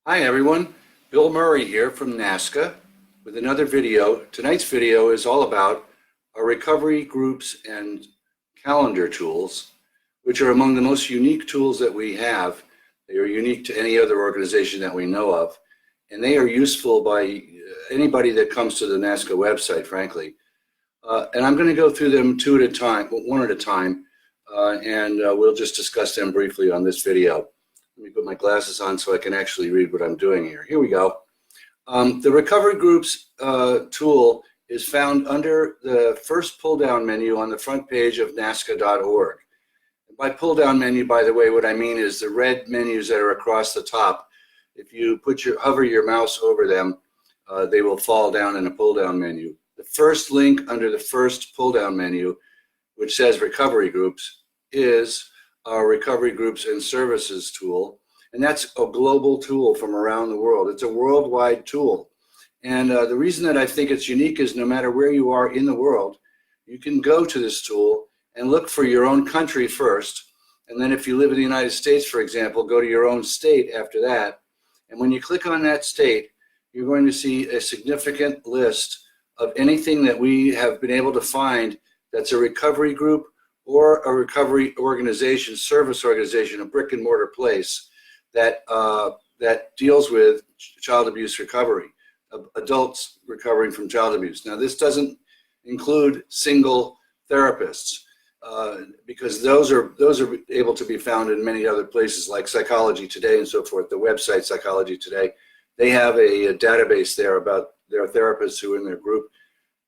Hi everyone, Bill Murray here from NAASCA with another video. Tonight's video is all about our recovery groups and calendar tools, which are among the most unique tools that we have. They are unique to any other organization that we know of, and they are useful by anybody that comes to the NAASCA website, frankly. And I'm going to go through them one at a time, and we'll just discuss them briefly on this video. Let me put my glasses on so I can actually read what I'm doing here. Here we go. The Recovery Groups tool is found under the first pull-down menu on the front page of NAASCA.org. By pull-down menu, by the way, what I mean is the red menus that are across the top. If you hover your mouse over them, they will fall down in a pull-down menu. The first link under the first pull-down menu, which says Recovery Groups, is our Recovery Groups and Services tool, and that's a global tool from around the world. It's a worldwide tool, and the reason that I think it's unique is no matter where you are in the world, you can go to this tool and look for your own country first, and then if you live in the United States, for example, go to your own state after that, and when you click on that state, you're going to see a significant list of anything that we have been able to find that's a recovery group or a recovery organization, service organization, a brick and mortar place that deals with child abuse recovery, adults recovering from child abuse. Now, this doesn't include single therapists because those are able to be found in many other places like Psychology Today and so forth. The website Psychology Today, they have a database there about their therapists who are in their group.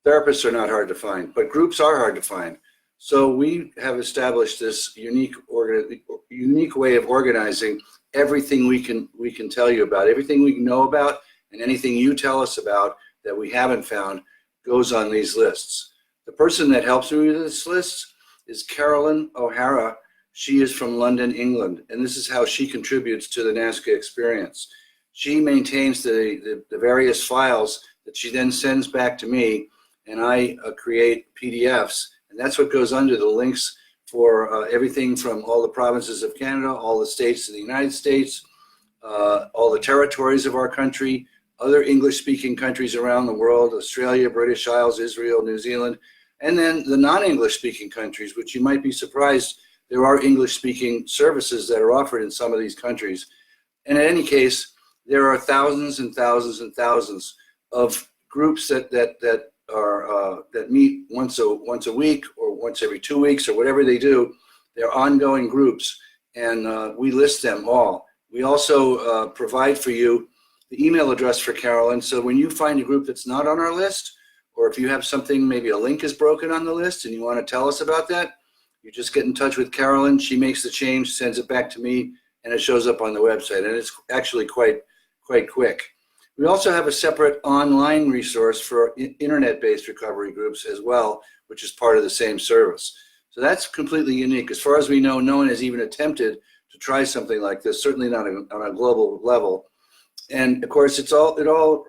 Therapists are not hard to find, but groups are hard to find. So we have established this unique way of organizing everything we can tell you about, everything we know about, and anything you tell us about that we haven't found goes on these lists. The person that helps me with this list is Carolyn O'Hara. She is from London, England, and this is how she contributes to the NAASCA experience. She maintains the various files that she then sends back to me, and I create PDFs. And that's what goes under the links for everything from all the provinces of Canada, all the states of the United States, all the territories of our country, other English-speaking countries around the world, Australia, British Isles, Israel, New Zealand, and then the non-English-speaking countries, which you might be surprised there are English-speaking services that are offered in some of these countries. And in any case, there are thousands and thousands and thousands of groups that meet once a week or once every 2 weeks or whatever they do. They're ongoing groups, and we list them all. We also provide for you the email address for Carolyn, so when you find a group that's not on our list, or if you have something, maybe a link is broken on the list and you want to tell us about that, you just get in touch with Carolyn. She makes the change, sends it back to me, and it shows up on the website, and it's actually quite quick. We also have a separate online resource for internet-based recovery groups as well, which is part of the same service. So that's completely unique. As far as we know, no one has even attempted to try something like this, certainly not on a global level. And of course, it all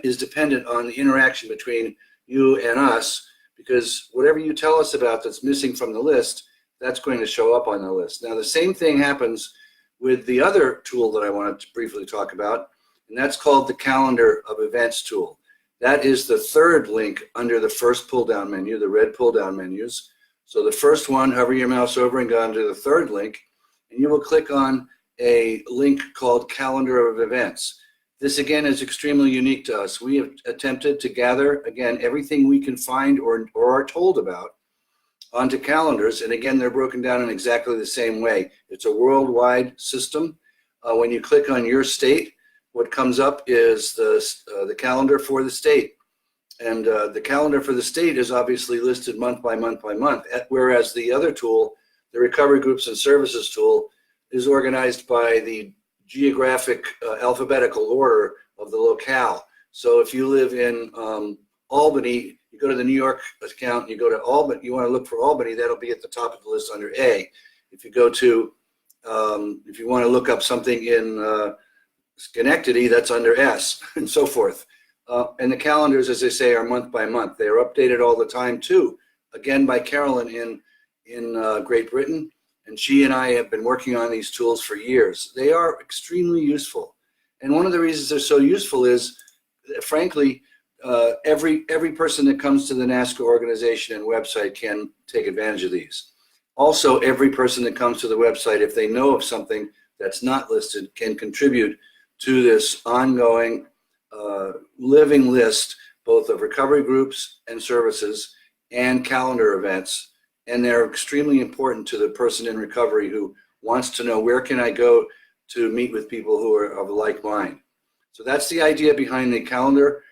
is dependent on the interaction between you and us, because whatever you tell us about that's missing from the list, that's going to show up on the list. Now, the same thing happens with the other tool that I wanted to briefly talk about, and that's called the Calendar of Events tool. That is the third link under the first pull-down menu, the red pull-down menus. So the first one, hover your mouse over and go onto the third link, and you will click on a link called Calendar of Events. This, again, is extremely unique to us. We have attempted to gather, again, everything we can find or are told about onto calendars, and again, they're broken down in exactly the same way. It's a worldwide system. When you click on your state, what comes up is the calendar for the state. And the calendar for the state is obviously listed month by month by month, whereas the other tool, the Recovery Groups and Services tool, is organized by the geographic alphabetical order of the locale. So if you live in Albany, you go to the New York account, you go to Albany, you want to look for Albany, that'll be at the top of the list under A. If you go to, if you want to look up something in Schenectady, that's under S, and so forth. And the calendars, as I say, are month by month. They are updated all the time too, again by Carolyn in Great Britain, and she and I have been working on these tools for years. They are extremely useful. And one of the reasons they're so useful is, frankly, every person that comes to the NAASCA organization and website can take advantage of these. Also, every person that comes to the website, if they know of something that's not listed, can contribute to this ongoing living list, both of recovery groups and services and calendar events. And they're extremely important to the person in recovery who wants to know, where can I go to meet with people who are of a like mind? So that's the idea behind the calendar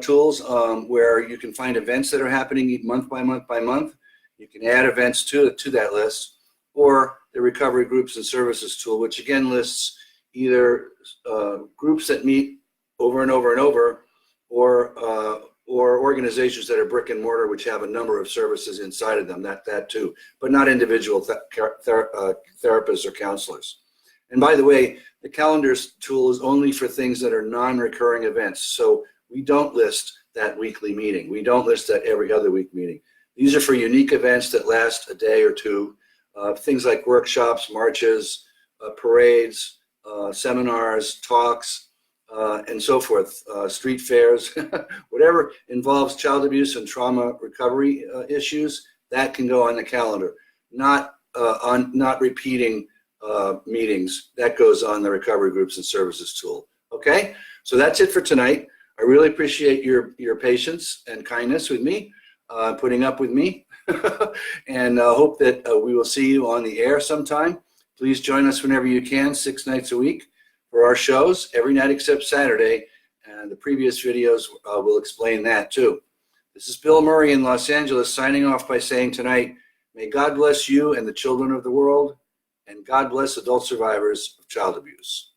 tools, where you can find events that are happening month by month by month. You can add events to that list, or the recovery groups and services tool, which again lists either groups that meet over and over and over, or organizations that are brick and mortar, which have a number of services inside of them, that too, but not individual therapists or counselors. And by the way, the calendars tool is only for things that are non-recurring events. So we don't list that weekly meeting. We don't list that every other week meeting. These are for unique events that last a day or two, things like workshops, marches, parades, seminars, talks, and so forth, street fairs, whatever involves child abuse and trauma recovery issues, that can go on the calendar. Not repeating meetings, that goes on the recovery groups and services tool. Okay, so that's it for tonight. I really appreciate your patience and kindness with me, putting up with me, and hope that we will see you on the air sometime. Please join us whenever you can, 6 nights a week, for our shows, every night except Saturday, and the previous videos will explain that too. This is Bill Murray in Los Angeles, signing off by saying tonight, may God bless you and the children of the world, and God bless adult survivors of child abuse.